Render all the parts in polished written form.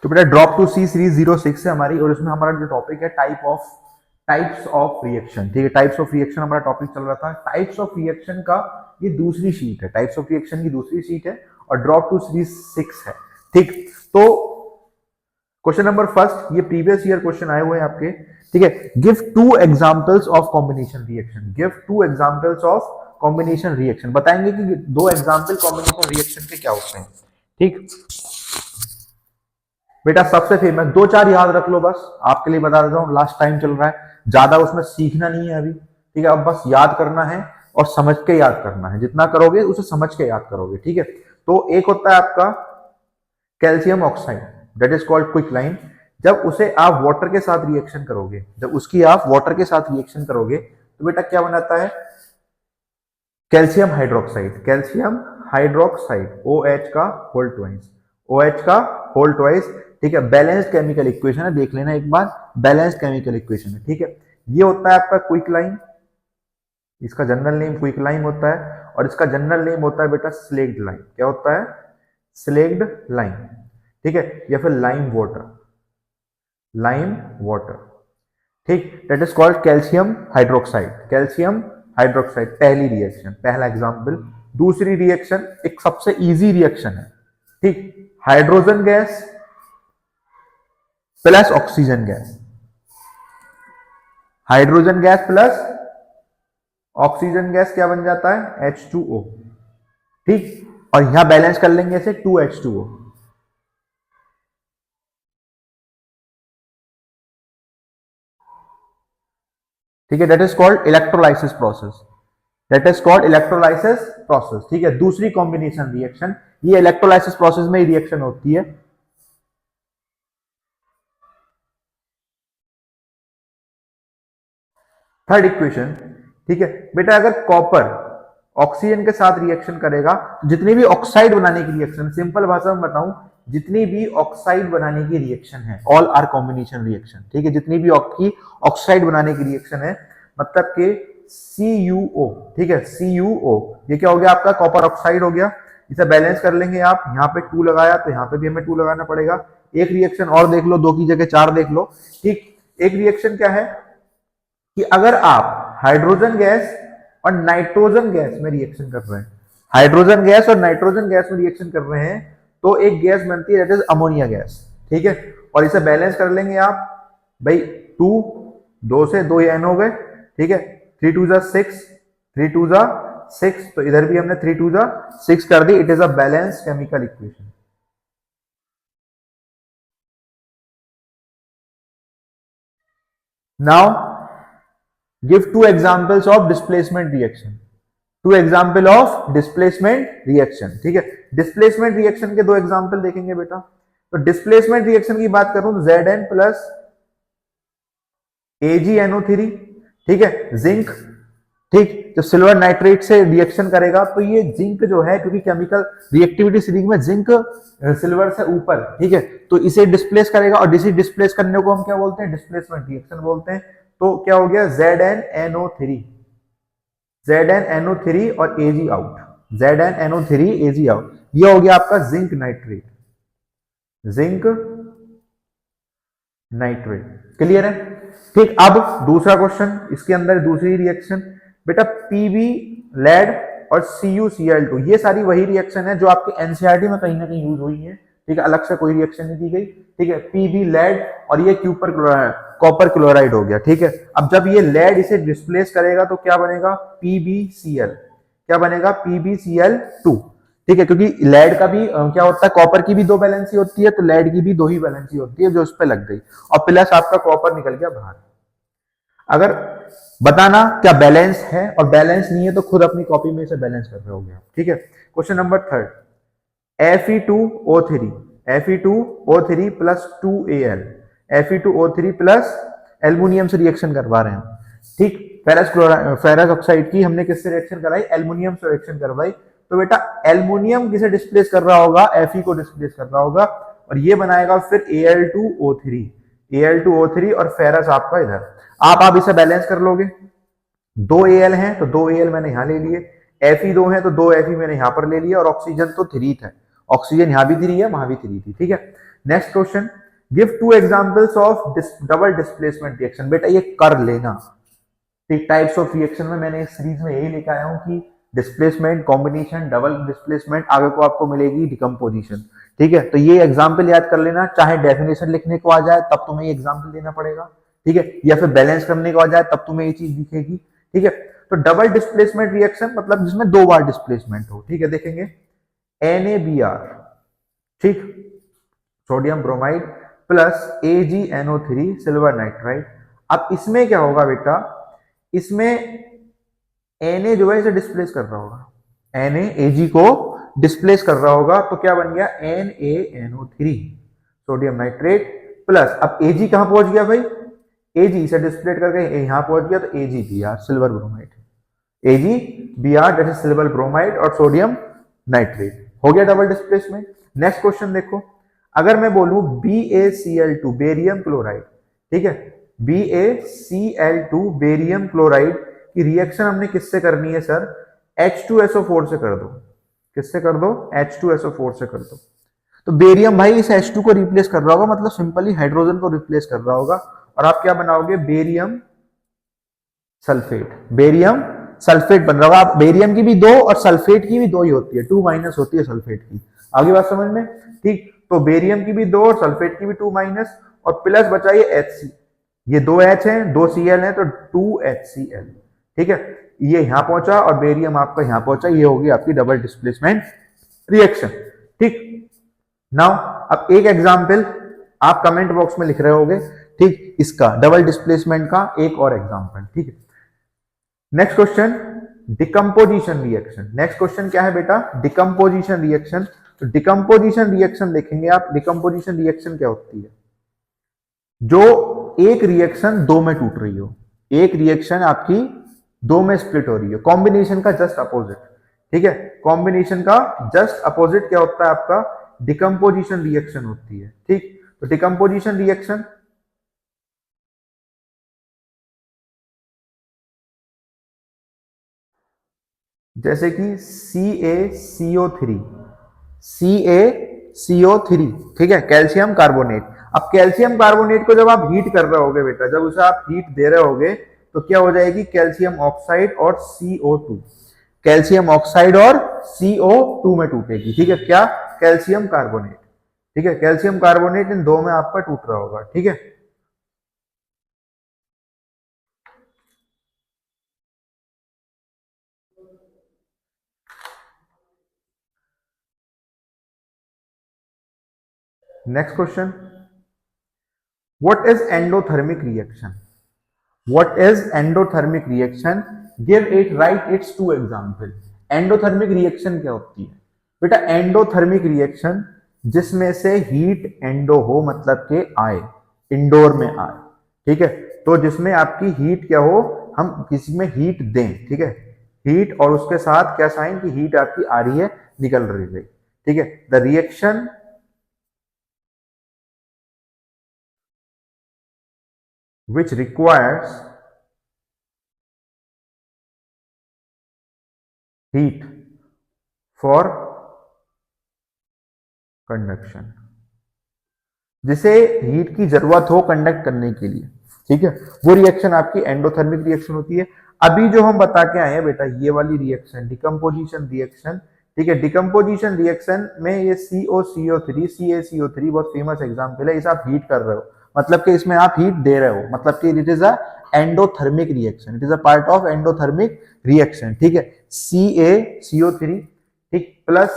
तो बेटा drop to C series 06 है हमारी, और इसमें हमारा जो टॉपिक है टाइप्स ऑफ रिएक्शन। ठीक है, टाइप्स ऑफ रिएक्शन हमारा टॉपिक चल रहा था। टाइप्स ऑफ रिएक्शन का ये दूसरी शीट है, टाइप्स ऑफ रिएक्शन की दूसरी शीट है, और ड्रॉप टू सीरीज 6 है। ठीक, तो क्वेश्चन नंबर फर्स्ट, ये प्रीवियस ईयर क्वेश्चन आए हुए हैं आपके। ठीक है, give to examples of combination reaction, give to examples of combination reaction, बताएंगे कि दो एग्जांपल कॉम्बिनेशन रिएक्शन के क्या होते हैं। ठीक बेटा, सबसे फेमस दो चार याद रख लो, बस आपके लिए बता देता हूं, लास्ट टाइम चल रहा है, ज्यादा उसमें सीखना नहीं है अभी। ठीक है, अब बस याद करना है और समझ के याद करना है, जितना करोगे उसे समझ के याद करोगे। ठीक है, तो एक होता है आपका calcium oxide, that is called quicklime. जब उसे आप वाटर के साथ रिएक्शन करोगे, जब उसकी आप वाटर के साथ रिएक्शन करोगे तो बेटा क्या बनाता है, calcium hydroxide, calcium hydroxide, OH का होल ट्वाइस, OH का होल ट्वाइस। ठीक है, बैलेंस्ड केमिकल इक्वेशन है, देख लेना एक बार, बैलेंस्ड केमिकल इक्वेशन है। ठीक है, ये होता है आपका क्विकलाइन, इसका जनरल नेम क्विकलाइन होता है, और इसका जनरल नेम होता है बेटा स्लेक्ड लाइन। क्या होता है, स्लेक्ड लाइन। ठीक है, या फिर लाइम वाटर, लाइम वाटर। ठीक, that is called calcium hydroxide, calcium hydroxide, पहली रिएक्शन, पहला एग्जांपल। दूसरी रिएक्शन एक सबसे इजी रिएक्शन है। ठीक, hydrogen gas plus oxygen gas, hydrogen gas plus oxygen gas क्या बन जाता है, H2O। ठीक, और यहां बैलेंस कर लेंगे इसे 2H2O। ठीक है, that is called electrolysis process, that is called electrolysis process. ठीक है, दूसरी कॉम्बिनेशन रिएक्शन, ये इलेक्ट्रोलाइसिस प्रोसेस में ही रिएक्शन होती है। थर्ड इक्वेशन, ठीक है बेटा, अगर कॉपर ऑक्सीजन के साथ रिएक्शन करेगा तो जितनी भी ऑक्साइड बनाने की रिएक्शन, सिंपल भाषा में बताऊं, जितनी भी ऑक्साइड बनाने की रिएक्शन है, ऑल आर कॉम्बिनेशन रिएक्शन। ठीक है, जितनी भी आपकी ऑक्साइड बनाने की रिएक्शन है, मतलब के CuO, ठीक है, CuO, ये क्या हो गया आपका, कॉपर ऑक्साइड हो गया। इसे बैलेंस कर लेंगे आप, यहाँ पे 2 लगाया तो यहाँ पे भी हमें 2 लगाना पड़ेगा। एक रिएक्शन और देख लो, 2 की जगह 4 देख लो। ठीक, एक रिएक्शन क्या है कि अगर आप हाइड्रोजन गैस और नाइट्रोजन गैस में रिएक्शन कर रहे हैं, हाइड्रोजन गैस और नाइट्रोजन गैस में रिएक्शन कर रहे हैं, तो एक गैस बनती है, दैट इज अमोनिया गैस। ठीक है, और इसे बैलेंस कर लेंगे आप भाई, 2 2 से 2 एन हो गए। ठीक है, 3 2 जा 6, 3 2 जा 6, तो इधर भी हमने 3 2 जा 6 कर दी। It is a balance chemical equation. Now give 2 examples of displacement reaction, 2 example of displacement reaction. ठीक है, डिस्प्लेसमेंट रिएक्शन के 2 एग्जांपल देखेंगे बेटा। तो डिस्प्लेसमेंट रिएक्शन की बात करूं तो Zn प्लस AgNO3, ठीक है, जिंक। ठीक, जब सिल्वर नाइट्रेट से रिएक्शन करेगा तो ये जिंक जो है, क्योंकि केमिकल रिएक्टिविटी सीरीज में जिंक सिल्वर से ऊपर, ठीक है, तो इसे डिस्प्लेस करेगा, और इसे डिस्प्लेस करने को हम क्या बोलते हैं, डिस्प्लेसमेंट रिएक्शन बोलते हैं। तो क्या हो गया, ZnNO3, ZnNO3 और Ag out, ZnNO3 Ag out, ये हो गया आपका zinc nitrate, zinc nitrate. Clear है। ठीक, अब दूसरा क्वेश्चन, इसके अंदर दूसरी रिएक्शन बेटा, Pb लेड और CuCl2, ये सारी वही रिएक्शन है जो आपके एनसीईआरटी में कहीं ना कहीं यूज हुई है। ठीक है, अलग से कोई रिएक्शन नहीं दी गई। ठीक है, Pb लेड और ये कॉपर क्लोराइड हो गया। ठीक है, अब जब ये लेड इसे डिस्प्लेस करेगा तो क्या बनेगा, PbCl, क्या बनेगा, PbCl2। ठीक है, क्योंकि लेड का भी क्या होता है, कॉपर की भी 2 वैलेंसी होती है, तो लेड की भी 2 ही वैलेंसी होती है जो इस पे लग गई, और प्लस आपका कॉपर निकल गया बाहर। अगर बताना क्या बैलेंस है, और बैलेंस नहीं है तो खुद अपनी कॉपी में इसे बैलेंस कर रहे होगे। ठीक है, question number 3, Fe2O3, Fe2O3 plus 2Al, Fe2O3 plus aluminium से रिएक्शन करवा रहे हैं। ठीक, फेरस ऑक्साइड की हमने किससे रिएक्शन कराई, एल्युमिनियम से रिएक्शन करवाई। तो बेटा एल्युमिनियम किसे डिस्प्लेस कर रहा होगा, Fe को डिस्प्लेस कर रहा होगा, और ये बनाएगा फिर Al2O3, Al2O3 और फेरस आपका इधर। आप इसे बैलेंस कर लोगे, 2 Al हैं तो 2 Al मैंने यहां ले लिए, Fe 2 हैं तो 2 Fe मैंने यहां पर ले लिया, और ऑक्सीजन तो 3 था, ऑक्सीजन यहां भी 3 है, वहां भी 3 थी। ठीक है, next question, give to examples of double displacement reaction. बेटा ये कर लेना, ठीक। टाइप्स ऑफ रिएक्शन में मैंने इस सीरीज में यही लेकर आया हूं कि डिस्प्लेसमेंट, कॉम्बिनेशन, डबल डिस्प्लेसमेंट, आगे को आपको मिलेगी डिकम्पोजिशन, ठीक है। तो ये एग्जाम्पल याद कर लेना, चाहे डेफिनेशन लिखने को आ जाए तब तुम्हें ये एग्जाम्पल देना पड़ेगा, ठीक है, या फिर बैलेंस करने को आ जाए तब तुम्हें ये चीज दिखेगी, ठीक है। तो डबल डिस्प्लेसमेंट रिएक्शन मतलब जिसमें दो बार डिस्प्लेसमेंट हो, ठीक है। देखेंगे NaBr, ठीक, sodium bromide plus AgNO3 silver nitride. अब इसमें क्या होगा बेटा, इसमें Na जो है इसे डिस्प्लेस कर रहा होगा, Na Ag को डिस्प्लेस कर रहा होगा, तो क्या बन गया NaNO3 सोडियम नाइट्रेट प्लस, अब Ag कहां पहुंच गया भाई, Ag इसे डिस्प्लेस करके यहां पहुंच गया, तो AgBr silver bromide, AgBr that is silver bromide और सोडियम नाइट्रेट, हो गया डबल डिस्प्लेसमेंट। नेक्स्ट क्वेश्चन देखो, अगर मैं बोलूं BaCl2 बेरियम क्लोराइड, ठीक है, BaCl2 बेरियम क्लोराइड की रिएक्शन हमने किससे करनी है सर, H2SO4 से कर दो। किससे कर दो, H2SO4 से कर दो। तो बेरियम भाई इस H2 को रिप्लेस कर रहा होगा, मतलब सिंपली हाइड्रोजन को रिप्लेस कर रहा होगा, और आप क्या बनाओगे, बेरियम सल्फेट, बेरियम सल्फेट बन रहा होगा। आप बेरियम की भी दो और सल्फेट की भी दो ही होती है, 2 माइनस होती है सल्फेट की, आगे बात समझ में, ठीक। तो बेरियम की भी दो और सल्फेट की भी 2 माइनस, और प्लस बचा ये HC, ये 2 H हैं 2 Cl हैं, तो 2HCl, ठीक है। ये यहां पहुंचा और बेरियम आपका यहां पहुंचा, ये होगी आपकी डबल डिस्प्लेसमेंट रिएक्शन, ठीक। नाउ अब एक एग्जांपल आप कमेंट बॉक्स में लिख रहे होगे, ठीक, इसका डबल डिस्प्लेसमेंट का एक और एग्जांपल, ठीक है। Next question, decomposition reaction. Next question क्या है बेटा, डिकम्पोजिशन रिएक्शन। तो डिकम्पोजिशन रिएक्शन देखेंगे आप, डिकम्पोजिशन रिएक्शन क्या होती है, जो एक रिएक्शन दो में टूट रही हो, एक रिएक्शन आपकी दो में स्प्लिट हो रही है, कॉम्बिनेशन का जस्ट अपोजिट, ठीक है। कॉम्बिनेशन का जस्ट अपोजिट क्या होता है आपका, डिकम्पोजिशन रिएक्शन होती है, ठीक। तो डिकम्पोजिशन रिएक्शन जैसे कि CaCO3, CaCO3, ठीक है, कैल्शियम कार्बोनेट। अब कैल्शियम कार्बोनेट को जब आप हीट कर रहे होगे बेटा, जब उसे आप हीट दे रहे होगे तो क्या हो जाएगी, कैल्शियम ऑक्साइड और CO2, कैल्शियम ऑक्साइड और CO2 में टूटेगी, ठीक है, क्या, कैल्शियम कार्बोनेट, ठीक है, कैल्शियम कार्बोनेट इन दो में आपका टूट रहा होगा, ठीक है। Next question, what is endothermic reaction, what is endothermic reaction, give it, right it's two example. Endothermic reaction क्या होती है बेटा, एंडोथर्मिक रिएक्शन जिसमें से हीट एंडो हो, मतलब के आए, इंडोर में आए, ठीक है। तो जिसमें आपकी हीट क्या हो, हम किसी में हीट दें, ठीक है, हीट और उसके साथ क्या साइन की हीट आपकी आ रही है, निकल रही है, ठीक है। The reaction which requires heat for conduction, जिसे हीट की जरूरत हो कंडक्ट करने के लिए, ठीक है, वो रिएक्शन आपकी एंडोथर्मिक रिएक्शन होती है। अभी जो हम बता के आए हैं बेटा, ये वाली रिएक्शन डिकम्पोजिशन रिएक्शन, ठीक है। डिकम्पोजिशन रिएक्शन में ये COCO3, CaCO3 बहुत फेमस एग्जांपल है, इसे आप हीट कर रहे हो, मतलब कि इसमें आप हीट दे रहे हो, मतलब कि it is a endothermic reaction, it is a part of endothermic reaction, ठीक है। CaCO3, ठीक, प्लस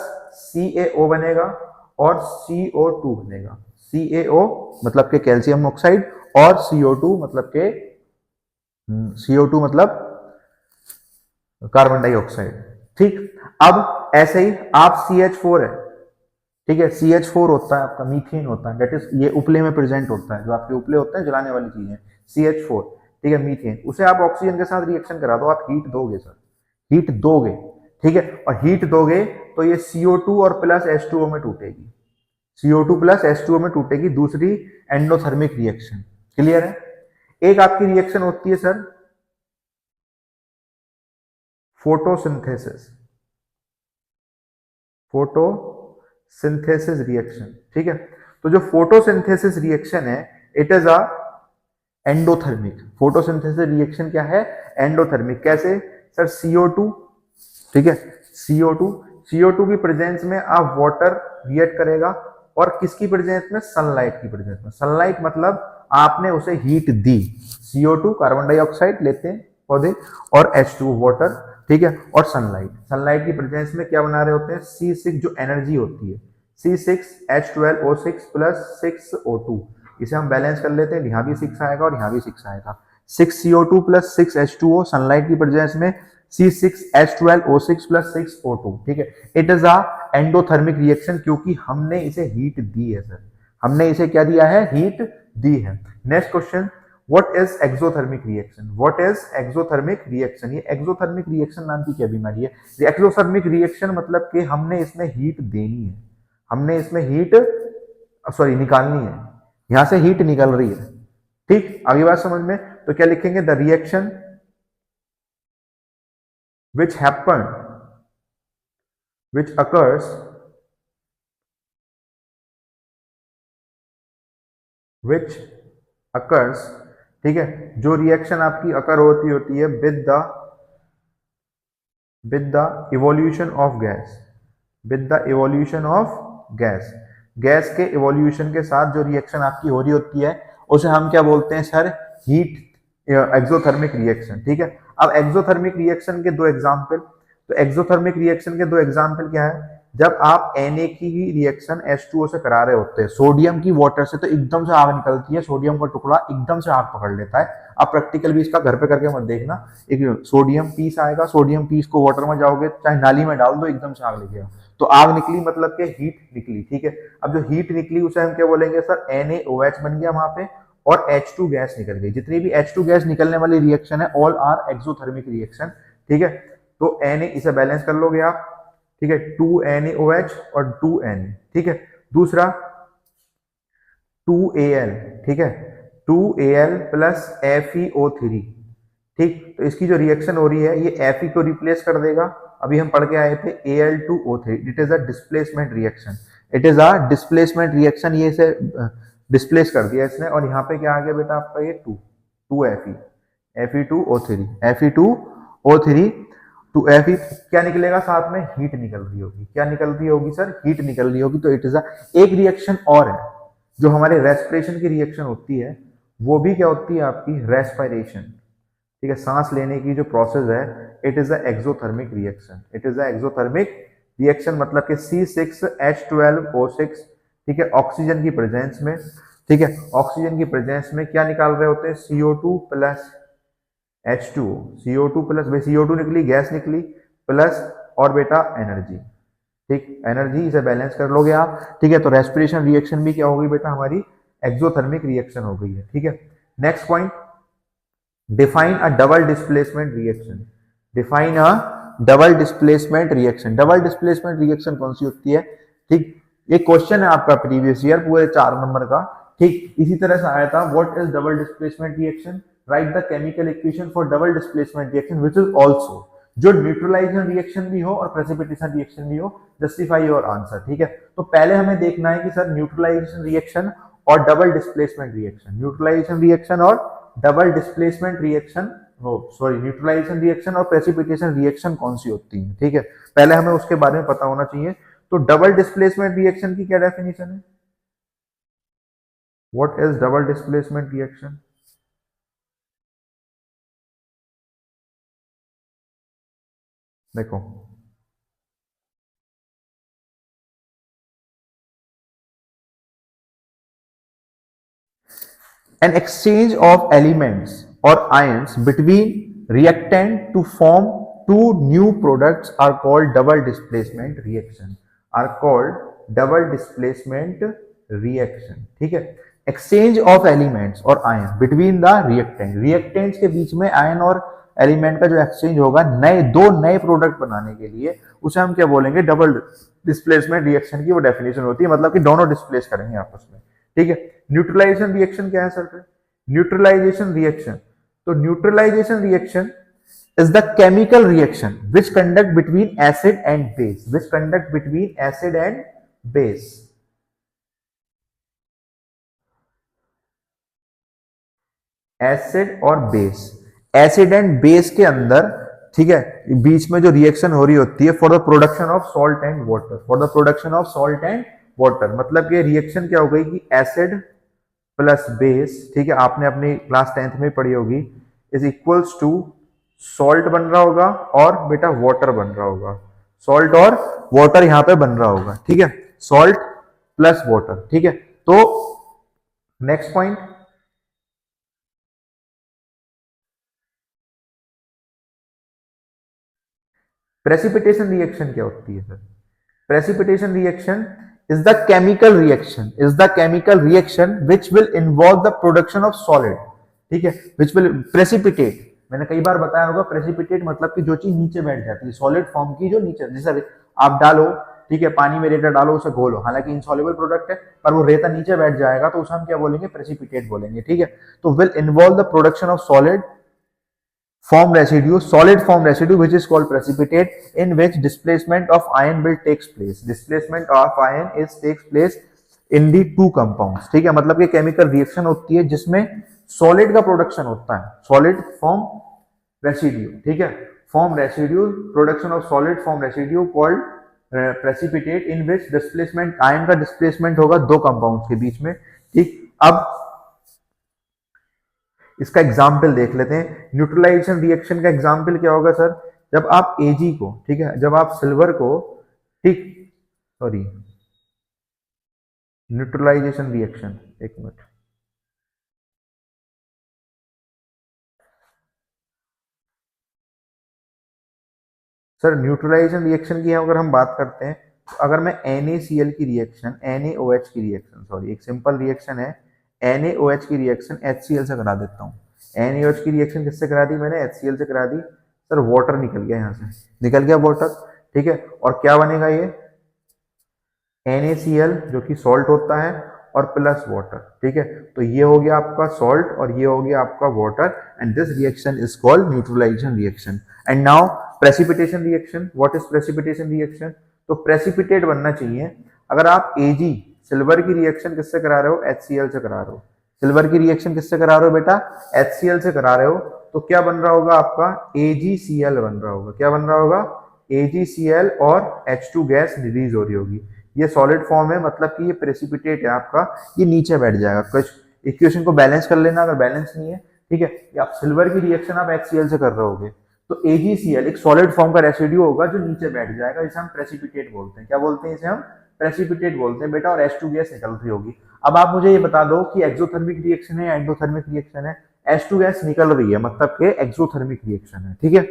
CaO बनेगा और CO2 बनेगा, CaO मतलब के कैल्शियम ऑक्साइड और CO2 मतलब के CO2 मतलब कार्बन डाइऑक्साइड, ठीक। अब ऐसे ही आप CH4 है, ठीक है, CH4 होता है आपका, मीथेन होता है, दैट इज ये उपले में प्रेजेंट होता है, जो आपके उपले होते हैं जलाने वाली चीजें, CH4, ठीक है, मीथेन, उसे आप ऑक्सीजन के साथ रिएक्शन करा दो, आप हीट दोगे सर, हीट दोगे, ठीक है, और हीट दोगे तो ये CO2 और प्लस H2O में टूटेगी, CO2 प्लस H2O में टूटेगी, दूसरी एंडोथर्मिक रिएक्शन, क्लियर है। एक आपकी रिएक्शन होती है सर फोटोसिंथेसिस, फोटोसिंथेसिस रिएक्शन, ठीक है। तो जो फोटोसिंथेसिस रिएक्शन है it is a endothermic. Photosynthesis reaction क्या है? एंडोथर्मिक। कैसे सर? CO2, ठीक है, CO2 की प्रेजेंस में आप वाटर रिएक्ट करेगा और किसकी प्रेजेंस में? सनलाइट की प्रेजेंस में। सनलाइट मतलब आपने उसे हीट दी। CO2 कार्बन डाइऑक्साइड लेते हैं पौधे और H2 वाटर, ठीक है, और सनलाइट की प्रेजेंस में क्या बना रहे होते हैं? C6 जो एनर्जी होती है, C6H12O6 प्लस 6O2, इसे हम बैलेंस कर लेते हैं, यहाँ भी 6 आएगा और यहाँ भी 6 आएगा। 6CO2 प्लस 6H2O सनलाइट की प्रेजेंस में C6H12O6 प्लस 6O2, ठीक है। It is a endothermic reaction क्योंकि हमने इसे हीट दी है सर, हमने इसे क्या दिया है? हीट दी है। Next question, what is exothermic reaction? What is exothermic reaction? ये एक्सोथर्मिक रिएक्शन नाम की क्या बीमारी है? एक्सोथर्मिक रिएक्शन मतलब कि हमने इसमें हीट देनी है, हमने इसमें हीट निकालनी है, यहां से हीट निकल रही है, ठीक। अगली बात समझ में, तो क्या लिखेंगे? The reaction which happened, which occurs ठीक है, जो रिएक्शन आपकी अकर होती है with the evolution of gas, with the evolution of gas, gas के इवोल्यूशन के साथ जो रिएक्शन आपकी हो रही होती है उसे हम क्या बोलते हैं सर? हीट एक्सोथर्मिक रिएक्शन, ठीक है। अब एक्सोथर्मिक रिएक्शन के दो एग्जांपल, तो एक्सोथर्मिक रिएक्शन के दो एग्जांपल क्या है? जब आप Na की ही रिएक्शन H2O से करा रहे होते हैं, सोडियम की वाटर से, तो एकदम से आग निकलती है, सोडियम का टुकड़ा एकदम से आग पकड़ लेता है। आप प्रैक्टिकल भी इसका घर पे करके मत देखना, एक सोडियम पीस आएगा, सोडियम पीस को वाटर में जाओगे चाहे नाली में डाल दो, एकदम से आग लगेगा। तो आग निकली मतलब के हीट निकली, ठीक है। अब जो हीट निकली उसे हम क्या बोलेंगे सर? NaOH बन गया वहां पे और H2 गैस निकल गई। जितनी भी H2 गैस निकलने वाली रिएक्शन है ऑल आर एक्सोथर्मिक रिएक्शन, ठीक है। तो Na इसे बैलेंस कर लोगे आप, ठीक है, 2NaOH और 2Na, ठीक है। दूसरा 2Al, ठीक है, 2Al प्लस FeO3, ठीक। तो इसकी जो रिएक्शन हो रही है ये Fe को रिप्लेस कर देगा। अभी हम पढ़ के आए थे Al2O3, it is a displacement reaction, it is a displacement reaction, ये इसे डिस्प्लेस कर दिया इसने, और यहाँ पे क्या आ गया बेटा आपका? ये 2Fe, Fe2O3 तो Fe क्या निकलेगा साथ में? हीट निकल रही होगी। क्या निकल रही होगी सर? हीट निकल रही होगी। तो इट इज एक रिएक्शन और है जो हमारे रेस्पिरेशन की रिएक्शन होती है, वो भी क्या होती है आपकी? रेस्पिरेशन, ठीक है, सांस लेने की जो प्रोसेस है, it is a exothermic reaction, it is a exothermic reaction. मतलब कि C6H12O6, ठीक है, ऑक्सीजन की प्रेजेंस में, ठीक है, ऑक्सीजन की प्रेजेंस में क्या निकाल रहे होते हैं? CO2 plus H2O, CO2 plus, भाई CO2 निकली, गैस निकली, प्लस और बेटा एनर्जी, ठीक, एनर्जी, इसे बैलेंस कर लोगे आप, ठीक है। तो रेस्पिरेशन रिएक्शन भी क्या हो गई बेटा? हमारी एक्सोथर्मिक रिएक्शन हो गई है, ठीक है। Next point, define a double displacement reaction, define a double displacement reaction. Double displacement reaction कौन सी होती है? ठीक, ये क्वेश्चन है आपका प्रीवियस ईयर पूरे 4 नंबर का, ठीक, इसी तरह से आया था। What is double displacement reaction? Right the chemical equation for double displacement reaction which is also, जो न्यूट्रलाइजेशन रिएक्शन भी हो और प्रेसिपिटेशन रिएक्शन भी हो। जस्टिफाई योर आंसर, ठीक है। तो पहले हमें देखना है कि सर न्यूट्रलाइजेशन रिएक्शन और double displacement reaction, neutralisation reaction और double displacement reaction, neutralisation reaction और प्रेसिपिटेशन रिएक्शन कौन सी होती है, ठीक है। पहले हमें उसके बारे में पता होना चाहिए। तो डबल डिस्प्लेसमेंट रिएक्शन की क्या डेफिनेशन है? What is double displacement reaction? देखो, an exchange of elements or ions between reactant to form two new products are called double displacement reaction, are called double displacement reaction, ठीक है। exchange of elements और ion between the reactant, reactants के बीच में ion और element का जो exchange होगा दो नए प्रोडक्ट बनाने के लिए, उसे हम क्या बोलेंगे? डबल डिस्प्लेसमेंट रिएक्शन की वो डेफिनेशन होती है, मतलब कि दोनों डिस्प्लेस करेंगे आपस में, ठीक है। न्यूट्रलाइजेशन रिएक्शन क्या है सर? न्यूट्रलाइजेशन रिएक्शन, तो neutralisation reaction is the chemical reaction which conduct between acid and base, which conduct between acid and base, acid और बेस, एसिड एंड बेस के अंदर, ठीक है, बीच में जो रिएक्शन हो रही होती है for the production of salt and water, for the production of salt and water, मतलब ये रिएक्शन क्या हो गई कि एसिड प्लस बेस, ठीक है, आपने अपनी क्लास 10th में पढ़ी होगी, इज इक्वल्स टू सॉल्ट बन रहा होगा और बेटा वाटर बन रहा होगा, सॉल्ट और वाटर यहां पे बन रहा होगा, ठीक है, सॉल्ट प्लस वाटर, ठीक है। तो नेक्स्ट पॉइंट, प्रेसिपिटेशन रिएक्शन क्या होती है sir? Precipitation reaction is the chemical reaction, is the chemical reaction which will involve the production of solid, ठीक है, which will precipitate, मैंने कई बार बताया होगा precipitate मतलब कि जो चीज नीचे बैठ जाती है, सॉलिड फॉर्म की जो नीचे, जैसे आप डालो, ठीक है, पानी में रेता डालो, उसे घोलो, हालांकि इनसॉल्युबल प्रोडक्ट है पर वो रेता नीचे बैठ जाएगा तो उसे हम क्या बोलेंगे? प्रेसिपिटेट बोलेंगे, ठीक है। तो will involve the production of solid form residue, solid form residue, which is called precipitate, in which displacement of ion will takes place, displacement of ion is takes place in the two compounds, ठीक है, मतलब ये chemical reaction होती है जिसमें solid का production होता है, सॉलिड फॉर्म रेसिड्यू, ठीक है, form residue, production of solid form residue called precipitate, in which displacement, ion का डिस्प्लेसमेंट होगा दो कंपाउंड्स के बीच में, ठीक। अब इसका एग्जाम्पल देख लेते हैं, न्यूट्रलाइजेशन रिएक्शन का एग्जाम्पल क्या होगा सर? जब आप Ag को, ठीक है, जब आप सिल्वर को, ठीक, सॉरी, न्यूट्रलाइजेशन रिएक्शन, एक मिनट, सर न्यूट्रलाइजेशन रिएक्शन की अगर हम बात करते हैं, तो अगर मैं NaCl की रिएक्शन, NaOH की रिएक्शन, सॉरी, एक सिंपल रिएक्शन है, NaOH की रिएक्शन HCl से करा देता हूँ। NaOH की रिएक्शन किससे करा दी मैंने? HCl से करा दी। सर वाटर निकल गया, यहाँ से निकल गया वाटर, ठीक है, और क्या बनेगा ये? NaCl जो कि सॉल्ट होता है और प्लस वाटर, ठीक है, तो ये हो गया आपका सॉल्ट और ये हो गया आपका water, and this reaction is called neutralisation reaction. And now precipitation reaction, what is precipitation reaction? तो प्रेसिपिटेट बनना चाहिए। अगर आप Ag सिल्वर की रिएक्शन किससे करा रहे हो? HCl से करा रहे हो। सिल्वर की रिएक्शन किससे करा रहे हो बेटा? HCl से करा रहे हो, तो क्या बन रहा होगा आपका? AgCl बन रहा होगा। क्या बन रहा होगा? AgCl और H2 गैस रिलीज हो रही होगी। ये सॉलिड फॉर्म है, मतलब कि ये प्रेसिपिटेट है आपका, ये नीचे बैठ जाएगा। कुछ इक्वेशन को बैलेंस कर लेना, अगर बैलेंस नहीं है, ठीक है, आप सिल्वर की रिएक्शन आप HCl से कर रहे होगे, तो AgCl एक सॉलिड फॉर्म का रेसिड्यू होगा जो नीचे बैठ जाएगा, जिसे हम प्रेसिपिटेट बोलते हैं। क्या बोलते हैं? इसे हम प्रेसिपिटेट बोलते हैं बेटा, और H2 गैस निकल रही होगी। अब आप मुझे ये बता दो कि एक्सोथर्मिक रिएक्शन है या एंडोथर्मिक रिएक्शन है? H2 गैस निकल रही है, मतलब कि एक्सोथर्मिक रिएक्शन है, ठीक है।